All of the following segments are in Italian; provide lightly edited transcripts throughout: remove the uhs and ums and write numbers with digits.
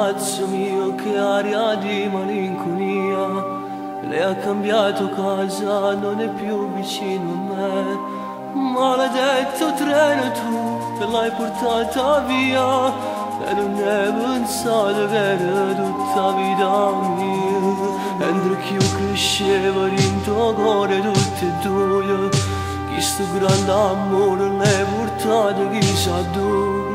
ragazzo mio che aria di malinconia. Lei ha cambiato casa, non è più vicino a me. Maledetto treno, tu te l'hai portata via e non hai pensato che era tutta vita mia. Mentre che io crescevo in tuo cuore tutti e due, questo grande amore l'hai portato chissà dove.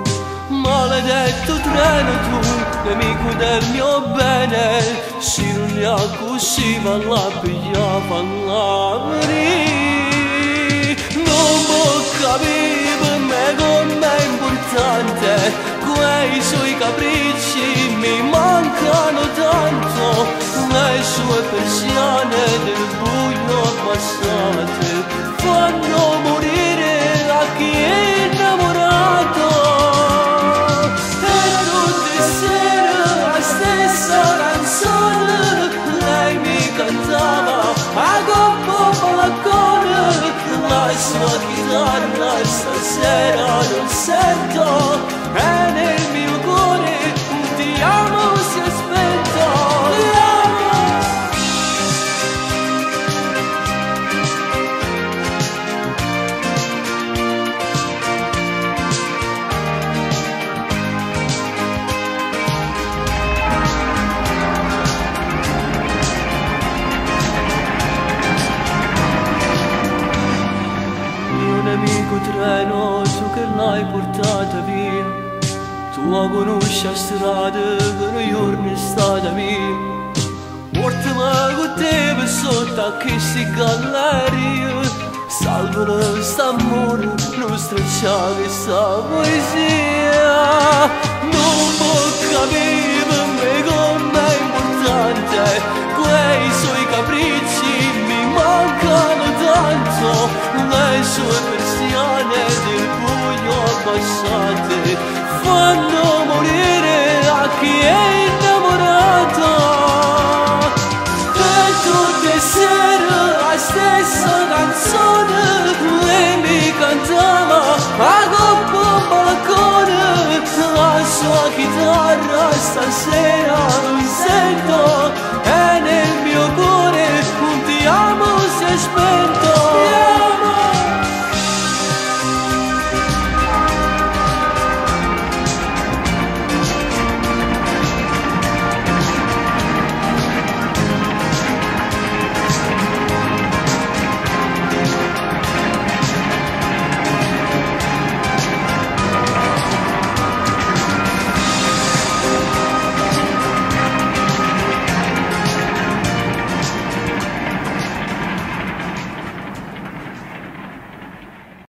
Maledetto treno, tu, nemico del mio bene, se non ne ha così valla a pigliare, valla a venire. Non può capire per me com'è importante, quei suoi capricci mi mancano tanto, le sue persiane del buio abbassate fanno morire a chi è innamorato. La sua chitarra stasera non sento e nel mio cuore un ti amo si è spento. Amico treno, tu che l'hai portata via, tu conosci la strada che noi giorni è stata mia. Portami con te per sotto a queste gallerie, salvano st'amore, non stracciare questa poesia. Non può capire per me com'è importante, quei suoi capricci mi mancano tanto, le sue persiane del buio abbassate fanno morire a chi è innamorato. E tutte le sere la stessa canzone lei mi cantava a coppa al balcone. La sua chitarra stasera non sento